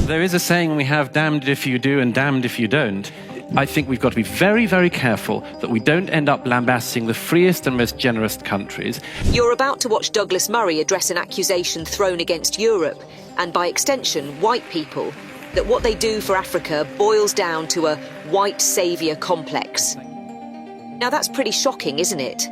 There is a saying we have, damned if you do and damned if you don't. I think we've got to be very, very careful that we don't end up lambasting the freest and most generous countries. You're about to watch Douglas Murray address an accusation thrown against Europe, and by extension, white people, that what they do for Africa boils down to a white saviour complex. Now that's pretty shocking, isn't it?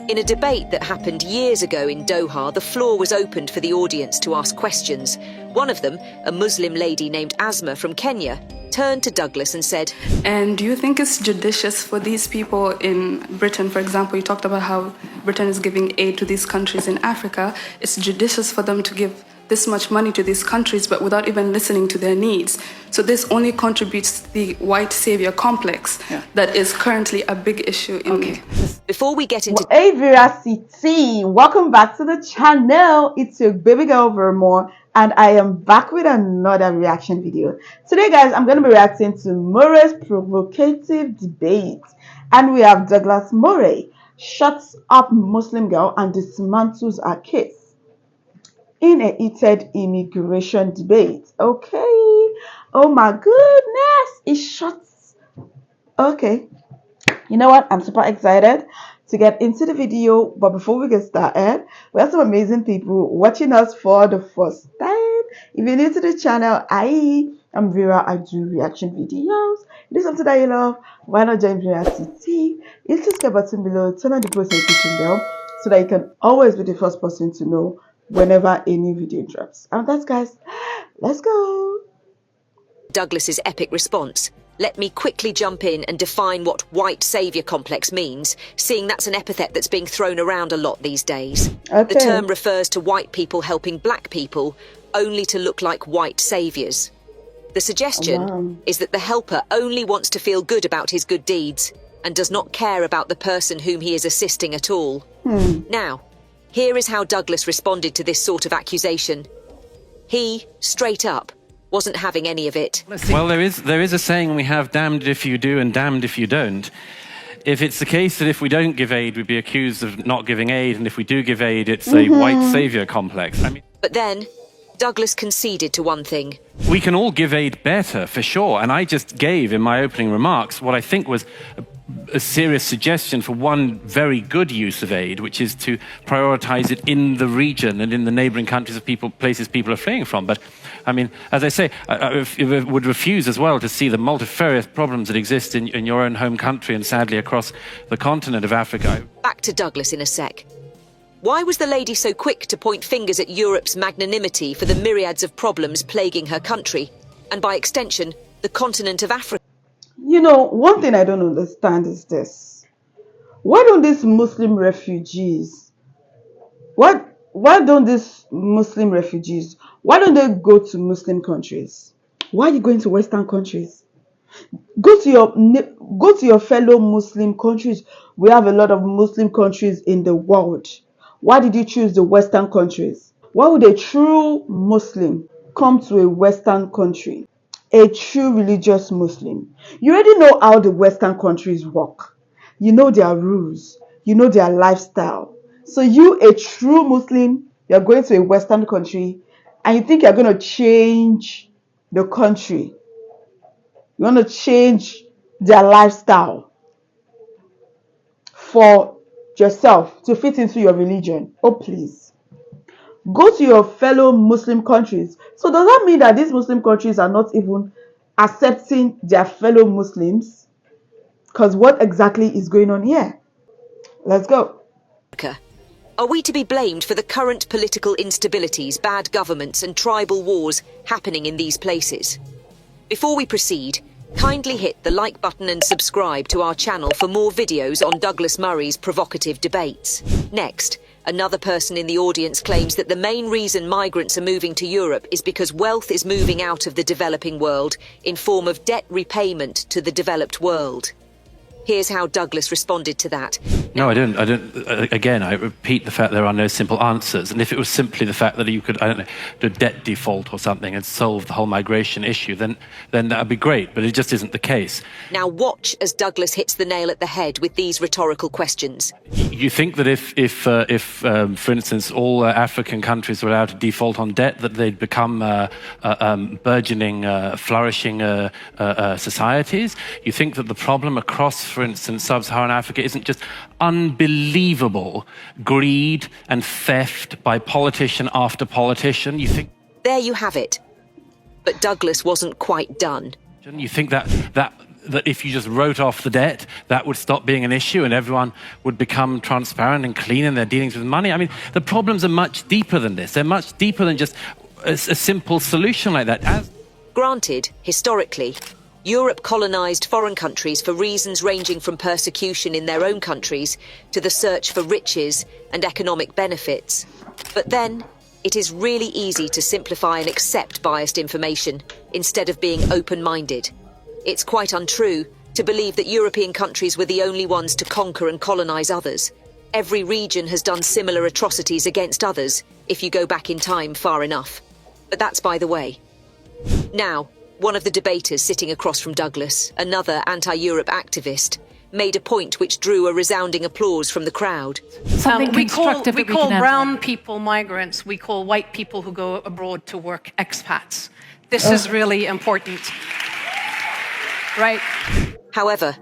In a debate that happened years ago in Doha, the floor was opened for the audience to ask questions. One of them, a Muslim lady named Asma from Kenya, turned to Douglas and said, "And do you think it's judicious for these people in Britain, for example, you talked about how Britain is giving aid to these countries in Africa, it's judicious for them to give this much money to these countries but without even listening to their needs? So this only contributes to the white saviour complex that is currently a big issue in Before we get into... Hey Veracity, welcome back to the channel. It's your baby girl Vermore, and I am back with another reaction video. Today guys, I'm going to be reacting to Murray's provocative debate, and we have Douglas Murray shuts up Muslim girl and dismantles her case in a heated immigration debate. Okay, oh my goodness, it shuts. Okay, you know what, I'm super excited to get into the video, but before we get started, we have some amazing people watching us for the first time. If you're new to the channel, I'm Vera. I do reaction videos. If it is something that you love, why not join Vera CT? Hit the subscribe button below, turn on the post notification bell so that you can always be the first person to know whenever a new video drops. And that's guys, let's go. Douglas's epic response, let me quickly jump in and define what white saviour complex means, seeing that's an epithet that's being thrown around a lot these days. Okay. The term refers to white people helping black people only to look like white saviours. The suggestion is that the helper only wants to feel good about his good deeds and does not care about the person whom he is assisting at all. Now, here is how Douglas responded to this sort of accusation. He, straight up, wasn't having any of it. Well, there is a saying we have, damned if you do and damned if you don't. If it's the case that if we don't give aid, we'd be accused of not giving aid, and if we do give aid, it's a white saviour complex. I mean, but then, Douglas conceded to one thing. we can all give aid better, for sure, and I just gave, in my opening remarks, what I think was a serious suggestion for one very good use of aid, which is to prioritize it in the region and in the neighboring countries of places people are fleeing from. But I mean, as I say, I would refuse as well to see the multifarious problems that exist in your own home country and sadly across the continent of Africa. Back to Douglas in a sec. Why was the lady so quick to point fingers at Europe's magnanimity for the myriads of problems plaguing her country, and by extension, the continent of Africa? You know, one thing I don't understand is this. Why don't these Muslim refugees, why don't they go to Muslim countries? Why are you going to Western countries? Go to your fellow Muslim countries. We have a lot of Muslim countries in the world. Why did you choose the Western countries? Why would a true Muslim come to a Western country? A true religious Muslim. You already know how the Western countries work. You know their rules. You know their lifestyle. So you, a true Muslim, you're going to a Western country and you think you're going to change the country. You want to change their lifestyle for yourself to fit into your religion. Oh, please. Go to your fellow Muslim countries. So does that mean that these Muslim countries are not even accepting their fellow Muslims? Because what exactly is going on here? Let's go. Are we to be blamed for the current political instabilities, bad governments and tribal wars happening in these places? Before we proceed, kindly hit the like button and subscribe to our channel for more videos on Douglas Murray's provocative debates. Next, another person in the audience claims that the main reason migrants are moving to Europe is because wealth is moving out of the developing world in form of debt repayment to the developed world. Here's how Douglas responded to that. No, I don't. Again, I repeat the fact there are no simple answers. And if it was simply the fact that you could, I don't know, do a debt default or something and solve the whole migration issue, then that would be great. But it just isn't the case. Now watch as Douglas hits the nail at the head with these rhetorical questions. You think that if for instance, all African countries were allowed to default on debt, that they'd become burgeoning, flourishing societies? You think that the problem across, for instance, sub-Saharan Africa isn't just unbelievable greed and theft by politician after politician? You think... There you have it. But Douglas wasn't quite done. You think that if you just wrote off the debt, that would stop being an issue and everyone would become transparent and clean in their dealings with money? I mean, the problems are much deeper than this. They're much deeper than just a simple solution like that. Granted, historically, Europe colonized foreign countries for reasons ranging from persecution in their own countries to the search for riches and economic benefits. But then, it is really easy to simplify and accept biased information instead of being open-minded. It's quite untrue to believe that European countries were the only ones to conquer and colonize others. Every region has done similar atrocities against others, if you go back in time far enough. But that's by the way. Now, one of the debaters sitting across from Douglas, another anti-Europe activist, made a point which drew a resounding applause from the crowd. We call brown people migrants. We call white people who go abroad to work expats. This is really important. Right. However,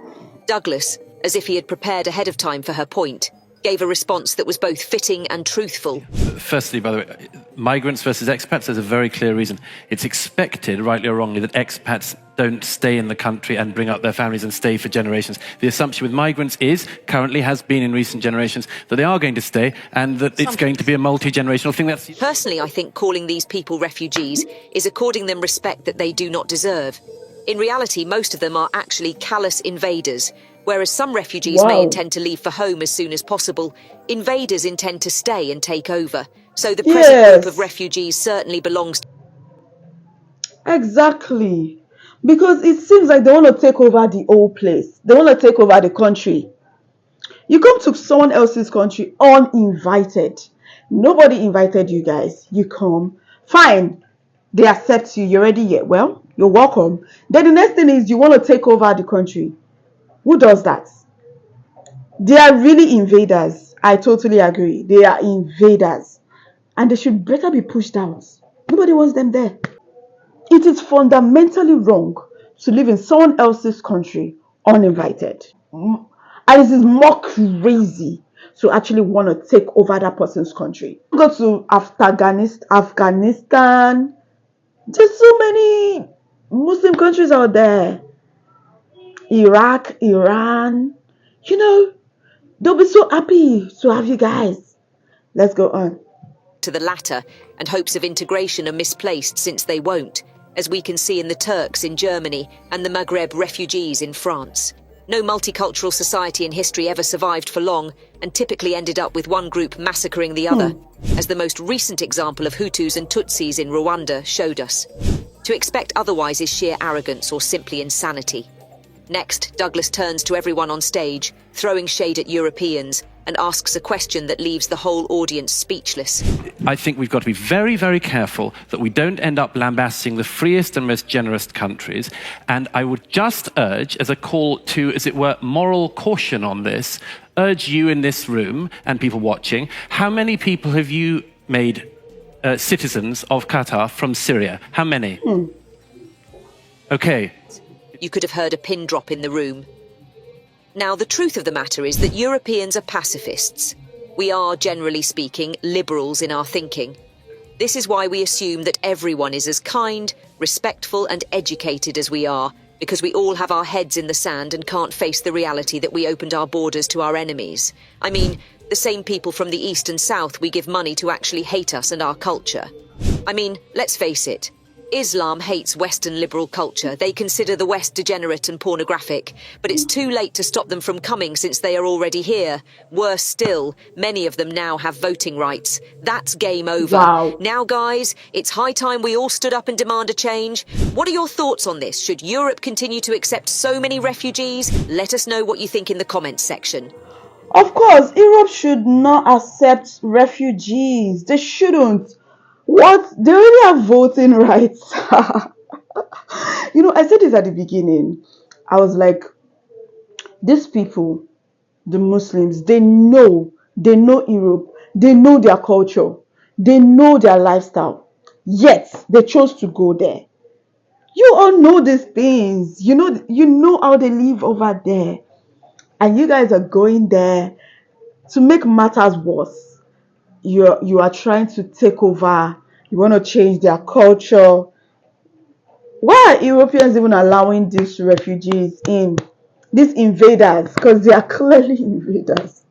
Douglas, as if he had prepared ahead of time for her point, gave a response that was both fitting and truthful. Firstly, by the way, migrants versus expats, there's a very clear reason. It's expected, rightly or wrongly, that expats don't stay in the country and bring up their families and stay for generations. The assumption with migrants currently has been in recent generations, that they are going to stay and that it's going to be a multi-generational thing. Personally, I think calling these people refugees is according them respect that they do not deserve. In reality, most of them are actually callous invaders. Whereas some refugees may intend to leave for home as soon as possible, invaders intend to stay and take over. So the present group of refugees certainly belongs to... Exactly. Because it seems like they want to take over the whole place. They want to take over the country. You come to someone else's country uninvited. Nobody invited you guys. You come. Fine. They accept you. You're already here. Well, you're welcome. Then the next thing is you want to take over the country. Who does that? They are really invaders. I totally agree. They are invaders. And they should better be pushed out. Nobody wants them there. It is fundamentally wrong to live in someone else's country uninvited. And it is more crazy to actually want to take over that person's country. Go to Afghanistan. There's so many Muslim countries out there. Iraq, Iran, they'll be so happy to have you guys. Let's go on. To the latter, and hopes of integration are misplaced since they won't, as we can see in the Turks in Germany and the Maghreb refugees in France. No multicultural society in history ever survived for long and typically ended up with one group massacring the other, as the most recent example of Hutus and Tutsis in Rwanda showed us. To expect otherwise is sheer arrogance or simply insanity. Next, Douglas turns to everyone on stage, throwing shade at Europeans, and asks a question that leaves the whole audience speechless. I think we've got to be very, very careful that we don't end up lambasting the freest and most generous countries. And I would just urge, as a call to, as it were, moral caution on this, urge you in this room and people watching, how many people have you made citizens of Qatar from Syria? How many? Okay. You could have heard a pin drop in the room. Now, the truth of the matter is that Europeans are pacifists. We are, generally speaking, liberals in our thinking. This is why we assume that everyone is as kind, respectful and educated as we are, because we all have our heads in the sand and can't face the reality that we opened our borders to our enemies. I mean, the same people from the East and South we give money to actually hate us and our culture. I mean, let's face it. Islam hates Western liberal culture. They consider the West degenerate and pornographic, but it's too late to stop them from coming since they are already here. Worse still, many of them now have voting rights. That's game over. Wow. Now, guys, it's high time we all stood up and demand a change. What are your thoughts on this? Should Europe continue to accept so many refugees? Let us know what you think in the comments section. Of course, Europe should not accept refugees. They shouldn't. What? They already have voting rights. I said this at the beginning. I was like, these people, the Muslims, they know Europe, they know their culture, they know their lifestyle. Yet they chose to go there. You all know these things. You know how they live over there. And you guys are going there to make matters worse. You are trying to take over. You want to change their culture. Why are Europeans even allowing these refugees in? These invaders, because they are clearly invaders.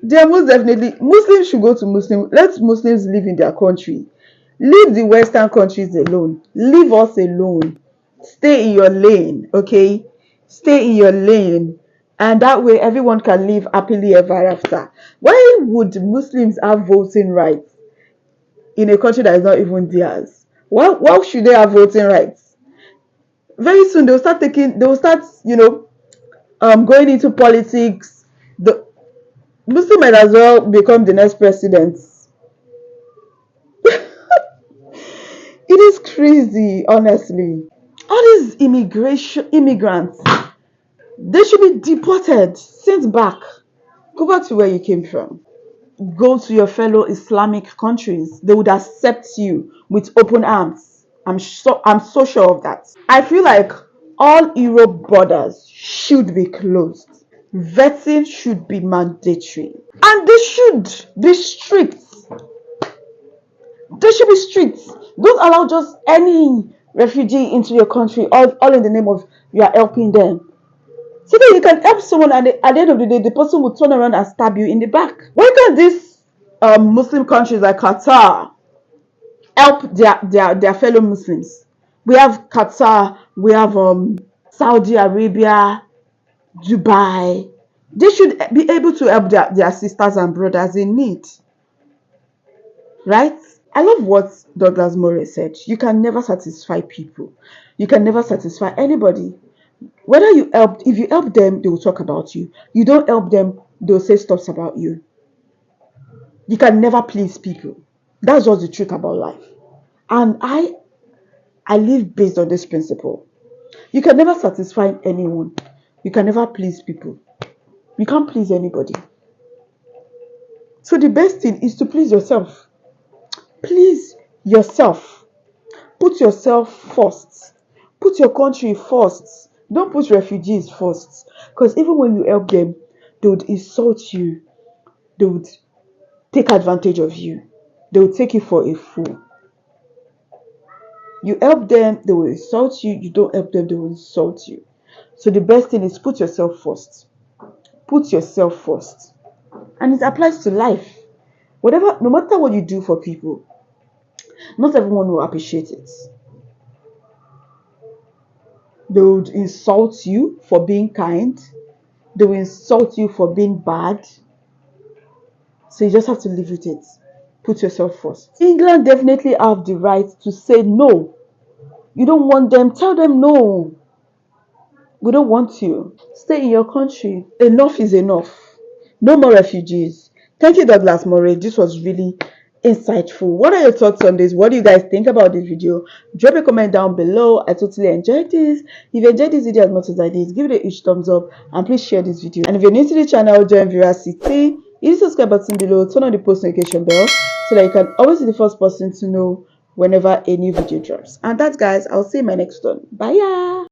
They are most definitely Muslims should go to Muslim. Let Muslims live in their country. Leave the Western countries alone. Leave us alone. Stay in your lane, okay? Stay in your lane. And that way everyone can live happily ever after. Why would Muslims have voting rights in a country that is not even theirs? Why should they have voting rights? Very soon they'll start going into politics. The Muslim might as well become the next president. It is crazy, honestly. All these immigrants, they should be deported, sent back. Go back to where you came from. Go to your fellow Islamic countries. They would accept you with open arms. I'm so sure of that. I feel like all Europe borders should be closed. Vetting should be mandatory. And they should be strict. They should be strict. Don't allow just any refugee into your country, all in the name of you are helping them. So that you can help someone, and at the end of the day, the person will turn around and stab you in the back. Why can't these Muslim countries like Qatar help their fellow Muslims? We have Qatar, we have Saudi Arabia, Dubai. They should be able to help their sisters and brothers in need. Right? I love what Douglas Murray said. You can never satisfy people. You can never satisfy anybody. If you help them, they will talk about you. You don't help them, they'll say stuff about you. You can never please people. That's just the truth about life. And I live based on this principle. You can never satisfy anyone. You can never please people. You can't please anybody. So the best thing is to please yourself. Please yourself. Put yourself first. Put your country first. Don't put refugees first. Because even when you help them, they would insult you. They would take advantage of you. They will take you for a fool. You help them, they will insult you. You don't help them, they will insult you. So the best thing is put yourself first. Put yourself first. And it applies to life. No matter what you do for people, not everyone will appreciate it. They would insult you for being kind. They will insult you for being bad. So you just have to live with it. Put yourself first. England definitely have the right to say no. You don't want them, tell them no. We don't want you. Stay in your country. Enough is enough. No more refugees. Thank you, Douglas Murray. This was really insightful. What are your thoughts on this? What do you guys think about this video? Drop a comment down below. I totally enjoyed this. If you enjoyed this video as much as I did, give it a huge thumbs up and please share this video. And if you're new to the channel, join Veracity. Hit the subscribe button below, turn on the post notification bell so that you can always be the first person to know whenever a new video drops. And that's, guys, I'll see you in my next one. Bye.